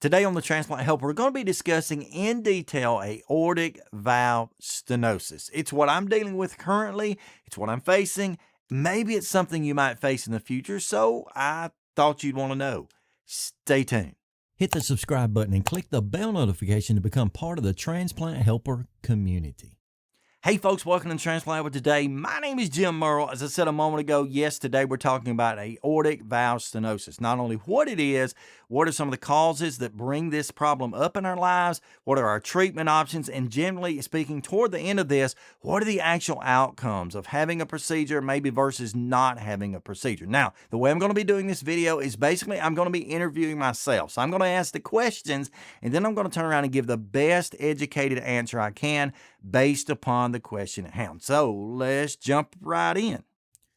Today on the Transplant Helper, we're going to be discussing in detail aortic valve stenosis. It's what I'm dealing with currently. It's what I'm facing. Maybe it's something you might face in the future, so I thought you'd want to know. Stay tuned. Hit the subscribe button and click the bell notification to become part of the Transplant Helper community. Hey folks, welcome to Transplant Helper today. My name is Jim Merle. As I said a moment ago, yes, today we're talking about aortic valve stenosis. Not only what it is, what are some of the causes that bring this problem up in our lives, what are our treatment options, and generally speaking, toward the end of this, what are the actual outcomes of having a procedure maybe versus not having a procedure. Now, the way I'm going to be doing this video is basically I'm going to be interviewing myself. So I'm going to ask the questions, and then I'm going to turn around and give the best educated answer I can based upon the question at hand. So let's jump right in.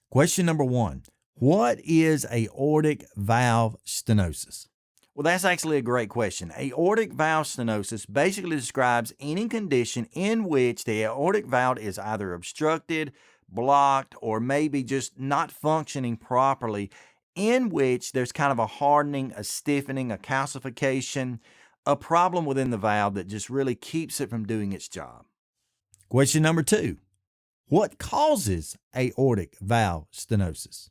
Question number 1. What is aortic valve stenosis? Well, that's actually a great question. Aortic valve stenosis basically describes any condition in which the aortic valve is either obstructed, blocked, or maybe just not functioning properly, in which there's kind of a hardening, a stiffening, a calcification, a problem within the valve that just really keeps it from doing its job. Question number 2. What causes aortic valve stenosis?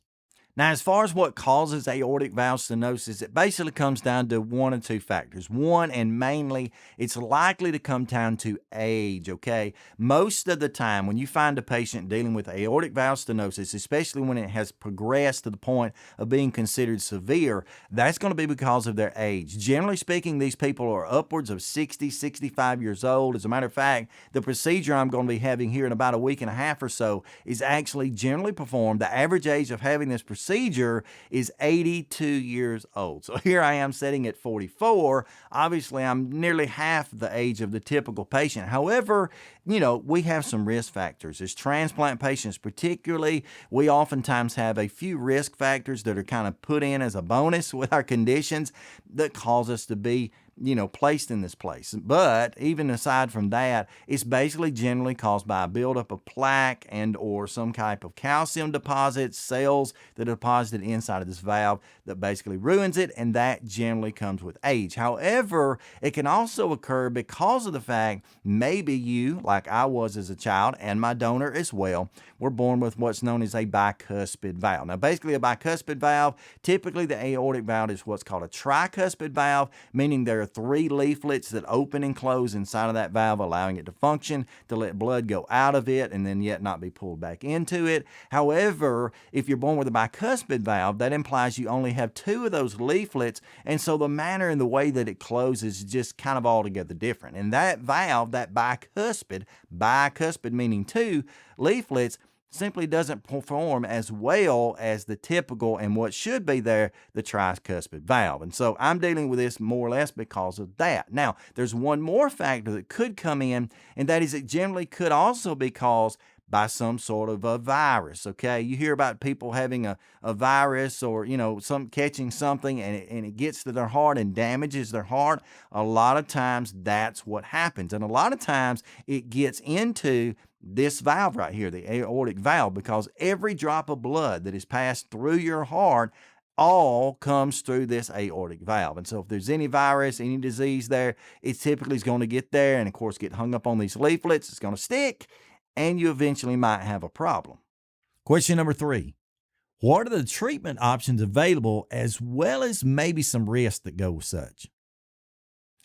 Now, as far as what causes aortic valve stenosis, it basically comes down to one of two factors. One, and mainly, it's likely to come down to age, okay? Most of the time, when you find a patient dealing with aortic valve stenosis, especially when it has progressed to the point of being considered severe, that's going to be because of their age. Generally speaking, these people are upwards of 60, 65 years old. As a matter of fact, the procedure I'm going to be having here in about a week and a half or so is actually generally performed. The average age of having this procedure is 82 years old. So here I am sitting at 44. Obviously, I'm nearly half the age of the typical patient. However, we have some risk factors. As transplant patients particularly, we oftentimes have a few risk factors that are kind of put in as a bonus with our conditions that cause us to be placed in this place. But even aside from that, it's basically generally caused by a buildup of plaque and or some type of calcium deposits, cells that are deposited inside of this valve that basically ruins it, and that generally comes with age. However, it can also occur because of the fact maybe you, like I was as a child, and my donor as well, were born with what's known as a bicuspid valve. Now, basically a bicuspid valve, typically the aortic valve is what's called a tricuspid valve, meaning there are 3 leaflets that open and close inside of that valve, allowing it to function, to let blood go out of it and then yet not be pulled back into it. However, if you're born with a bicuspid valve, that implies you only have 2 of those leaflets, and so the manner and the way that it closes is just kind of altogether different. And that valve, that bicuspid meaning 2 leaflets, simply doesn't perform as well as the typical and what should be there, the tricuspid valve. And so I'm dealing with this more or less because of that. Now, there's one more factor that could come in, and that is it generally could also be caused by some sort of a virus, okay? You hear about people having a virus or, catching something and it gets to their heart and damages their heart. A lot of times that's what happens. And a lot of times it gets into this valve right here, the aortic valve, because every drop of blood that is passed through your heart all comes through this aortic valve. And so if there's any virus, any disease there, it typically is going to get there and, of course, get hung up on these leaflets. It's going to stick, and you eventually might have a problem. Question number 3. What are the treatment options available, as well as maybe some risks that go with such?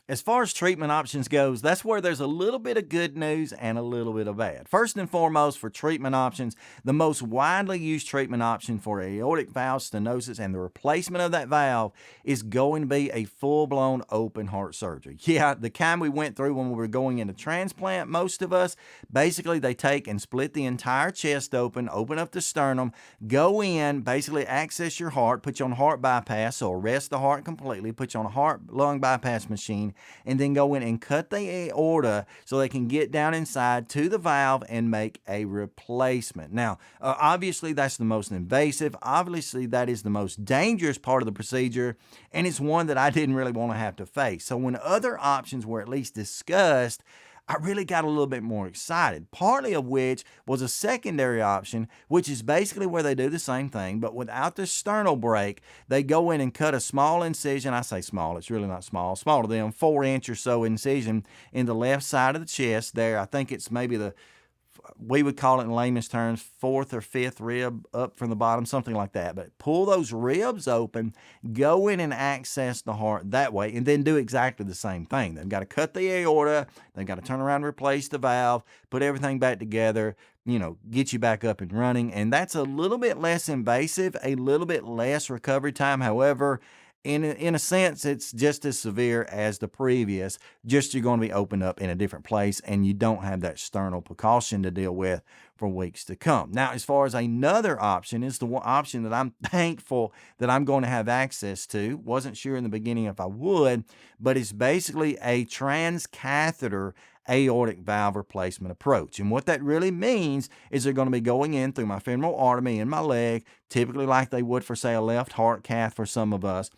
As far as treatment options goes, that's where there's a little bit of good news and a little bit of bad. First and foremost, for treatment options, the most widely used treatment option for aortic valve stenosis and the replacement of that valve is going to be a full-blown open heart surgery. Yeah, the kind we went through when we were going into transplant, most of us, basically they take and split the entire chest open up the sternum, go in, basically access your heart, put you on heart bypass, so arrest the heart completely, put you on a heart-lung bypass machine, and then go in and cut the aorta so they can get down inside to the valve and make a replacement. Now, obviously that's the most invasive. Obviously that is the most dangerous part of the procedure, and it's one that I didn't really want to have to face. So when other options were at least discussed, I really got a little bit more excited, partly of which was a secondary option, which is basically where they do the same thing, but without the sternal break. They go in and cut a small incision. I say small, it's really not small to them, 4-inch or so incision in the left side of the chest there. I think it's maybe we would call it in layman's terms, 4th or 5th rib up from the bottom, something like that. But pull those ribs open, go in and access the heart that way, and then do exactly the same thing. They've got to cut the aorta, they've got to turn around and replace the valve, put everything back together, get you back up and running. And that's a little bit less invasive, a little bit less recovery time. However, in a sense, it's just as severe as the previous, just you're going to be opened up in a different place and you don't have that sternal precaution to deal with for weeks to come. Now, as far as another option, is the one option that I'm thankful that I'm going to have access to. Wasn't sure in the beginning if I would, but it's basically a transcatheter aortic valve replacement approach. And what that really means is they're going to be going in through my femoral artery in my leg, typically like they would for, say, a left heart cath for some of us.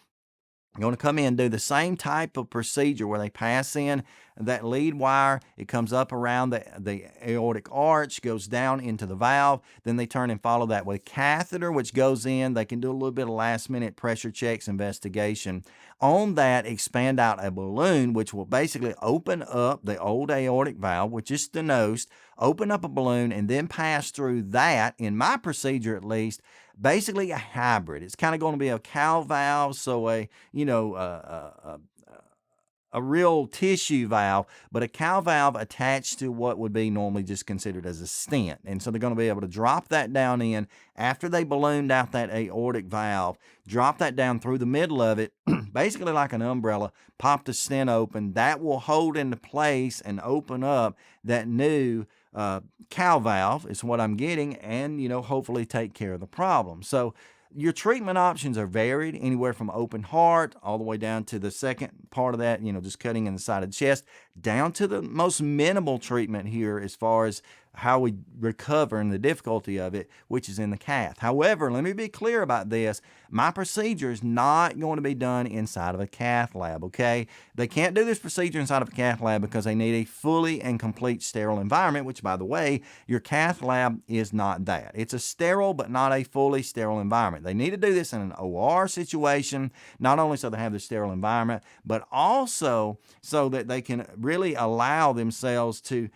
You're going to come in and do the same type of procedure where they pass in that lead wire. It comes up around the aortic arch, goes down into the valve. Then they turn and follow that with a catheter, which goes in. They can do a little bit of last-minute pressure checks, investigation. On that, expand out a balloon, which will basically open up the old aortic valve, which is stenosed, open up a balloon, and then pass through that, in my procedure at least, basically a hybrid. It's kind of going to be a cow valve, so a real tissue valve, but a cow valve attached to what would be normally just considered as a stent. And so they're going to be able to drop that down in after they ballooned out that aortic valve, drop that down through the middle of it, basically like an umbrella, pop the stent open. That will hold into place and open up that new cow valve is what I'm getting, and hopefully take care of the problem. So your treatment options are varied, anywhere from open heart all the way down to the second part of that, just cutting in the side of the chest, down to the most minimal treatment here as far as how we recover and the difficulty of it, which is in the cath. However, let me be clear about this. My procedure is not going to be done inside of a cath lab, okay? They can't do this procedure inside of a cath lab because they need a fully and complete sterile environment, which, by the way, your cath lab is not that. It's a sterile but not a fully sterile environment. They need to do this in an OR situation, not only so they have the sterile environment, but also so that they can really allow themselves to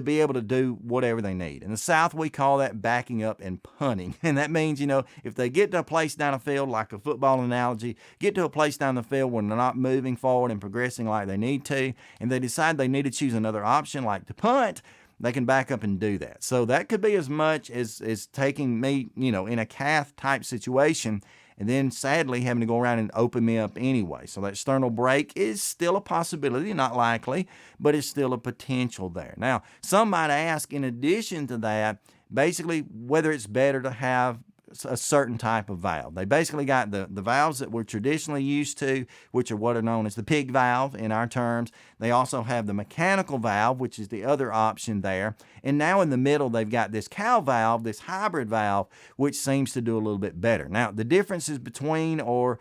be able to do whatever they need. In the South, we call that backing up and punting. And that means, if they get to a place down a field, like a football analogy, get to a place down the field where they're not moving forward and progressing like they need to, and they decide they need to choose another option like to punt, they can back up and do that. So that could be as much as taking me, in a cath type situation, and then sadly having to go around and open me up anyway. So that sternal break is still a possibility, not likely, but it's still a potential there. Now, some might ask, in addition to that, basically whether it's better to have a certain type of valve. They basically got the valves that we're traditionally used to, which are what are known as the pig valve in our terms. They also have the mechanical valve, which is the other option there. And now in the middle, they've got this cow valve, this hybrid valve, which seems to do a little bit better. Now, the differences between are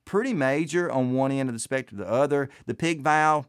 pretty major on one end of the spectrum to the other. The pig valve,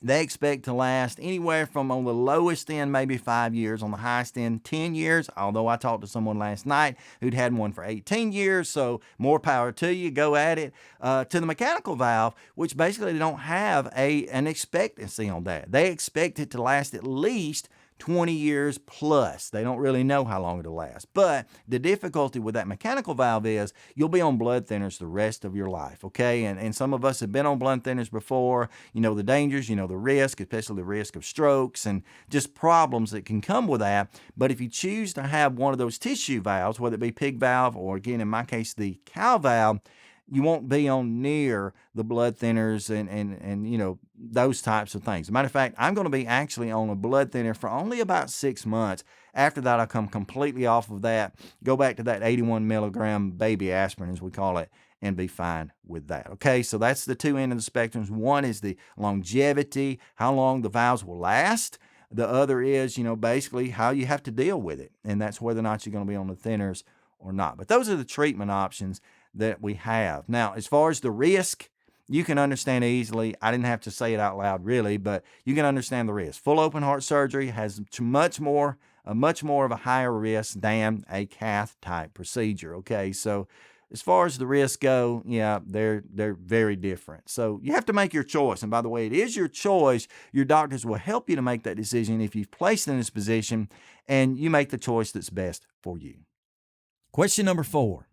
they expect to last anywhere from, on the lowest end, maybe 5 years, on the highest end, 10 years, although I talked to someone last night who'd had one for 18 years, so more power to you, go at it. To the mechanical valve, which basically they don't have an expectancy on that. They expect it to last at least 20 years plus. They don't really know how long it'll last. But the difficulty with that mechanical valve is you'll be on blood thinners the rest of your life, okay? And some of us have been on blood thinners before. You know the dangers, you know the risk, especially the risk of strokes and just problems that can come with that. But if you choose to have one of those tissue valves, whether it be pig valve or, again, in my case, the cow valve, you won't be on near the blood thinners and those types of things. As a matter of fact, I'm going to be actually on a blood thinner for only about 6 months. After that, I'll come completely off of that, go back to that 81 milligram baby aspirin, as we call it, and be fine with that. Okay, so that's the two ends of the spectrums. One is the longevity, how long the valves will last. The other is, basically how you have to deal with it, and that's whether or not you're going to be on the thinners or not. But those are the treatment options that we have. Now, as far as the risk, you can understand easily. I didn't have to say it out loud really, but you can understand the risk. Full open heart surgery has much more of a higher risk than a cath type procedure. Okay, so as far as the risks go, yeah, they're very different. So you have to make your choice. And by the way, it is your choice. Your doctors will help you to make that decision if you've placed in this position, and you make the choice that's best for you. Question number 4.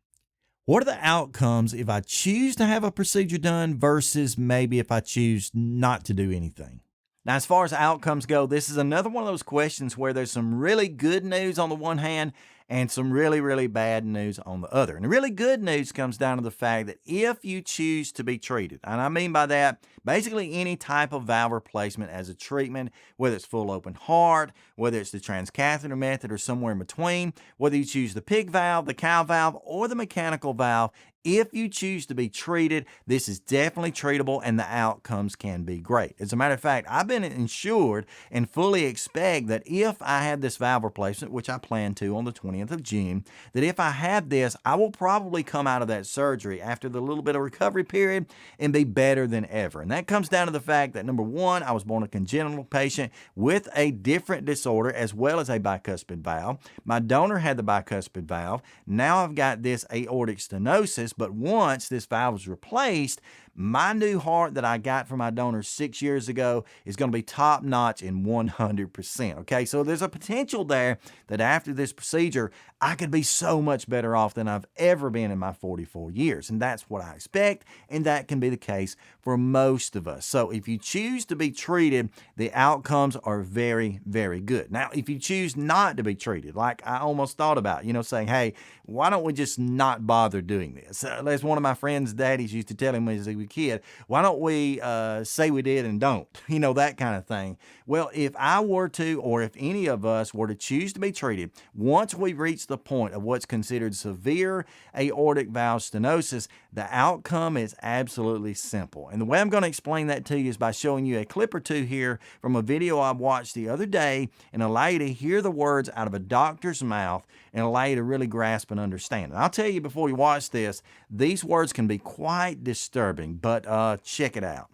What are the outcomes if I choose to have a procedure done versus maybe if I choose not to do anything? Now, as far as outcomes go, this is another one of those questions where there's some really good news on the one hand and some really, really bad news on the other. And the really good news comes down to the fact that if you choose to be treated, and I mean by that, basically any type of valve replacement as a treatment, whether it's full open heart, whether it's the transcatheter method or somewhere in between, whether you choose the pig valve, the cow valve, or the mechanical valve, if you choose to be treated, this is definitely treatable and the outcomes can be great. As a matter of fact, I've been insured and fully expect that if I have this valve replacement, which I plan to on the 20th of June, that if I have this, I will probably come out of that surgery after the little bit of recovery period and be better than ever. And that comes down to the fact that number one, I was born a congenital patient with a different disorder as well as a bicuspid valve. My donor had the bicuspid valve. Now I've got this aortic stenosis. But once this valve was replaced, my new heart that I got from my donor 6 years ago is going to be top notch in 100%. Okay, so there's a potential there that after this procedure, I could be so much better off than I've ever been in my 44 years. And that's what I expect. And that can be the case for most of us. So if you choose to be treated, the outcomes are very, very good. Now, if you choose not to be treated, like I almost thought about, saying, hey, why don't we just not bother doing this? As one of my friend's daddies used to tell him as a kid, why don't we say we did and don't? That kind of thing. Well, if I were to, or if any of us were to choose to be treated, once we reach the point of what's considered severe aortic valve stenosis, the outcome is absolutely simple. And the way I'm going to explain that to you is by showing you a clip or two here from a video I watched the other day and allow you to hear the words out of a doctor's mouth and allow you to really grasp and understand. And I'll tell you before you watch this, these words can be quite disturbing, but check it out.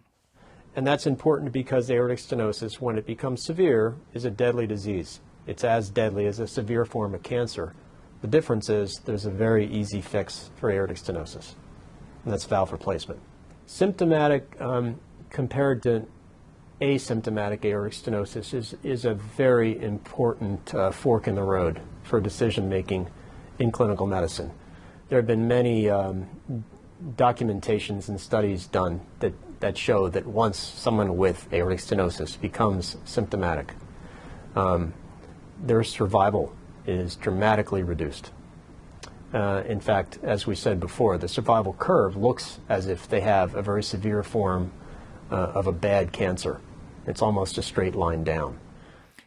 And that's important because aortic stenosis, when it becomes severe, is a deadly disease. It's as deadly as a severe form of cancer. The difference is there's a very easy fix for aortic stenosis, and that's valve replacement. Symptomatic compared to asymptomatic aortic stenosis is a very important fork in the road for decision making in clinical medicine. There have been many documentations and studies done that show that once someone with aortic stenosis becomes symptomatic, their survival is dramatically reduced. In fact, as we said before, the survival curve looks as if they have a very severe form of a bad cancer. It's almost a straight line down.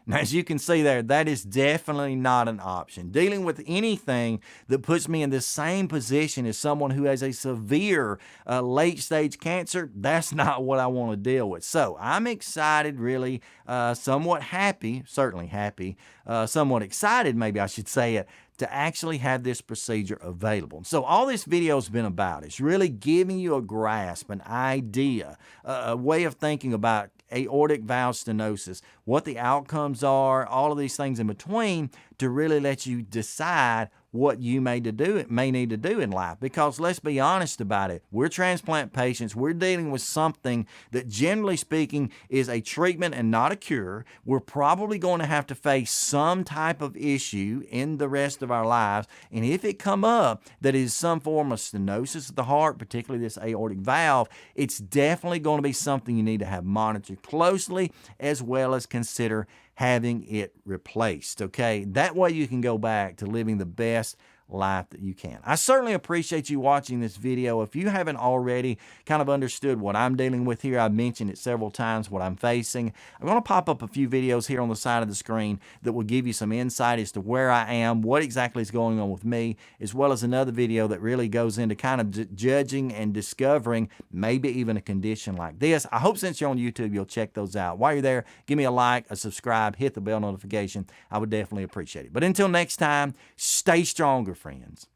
Now, as you can see there, that is definitely not an option. Dealing with anything that puts me in the same position as someone who has a severe late-stage cancer, that's not what I want to deal with. So I'm excited, really, somewhat happy, certainly happy, somewhat excited, maybe I should say it, to actually have this procedure available. So all this video has been about is really giving you a grasp, an idea, a way of thinking about aortic valve stenosis, what the outcomes are, all of these things in between to really let you decide what you may need to do in life. Because let's be honest about it, we're transplant patients. We're dealing with something that generally speaking is a treatment and not a cure. We're probably going to have to face some type of issue in the rest of our lives. And if it come up that is some form of stenosis of the heart, particularly this aortic valve, it's definitely going to be something you need to have monitored closely as well as consider having it replaced, okay? That way you can go back to living the best life that you can. I certainly appreciate you watching this video. If you haven't already kind of understood what I'm dealing with here, I've mentioned it several times, what I'm facing. I'm going to pop up a few videos here on the side of the screen that will give you some insight as to where I am, what exactly is going on with me, as well as another video that really goes into kind of judging and discovering maybe even a condition like this. I hope since you're on YouTube, you'll check those out. While you're there, give me a like, a subscribe, hit the bell notification. I would definitely appreciate it. But until next time, stay stronger, friends.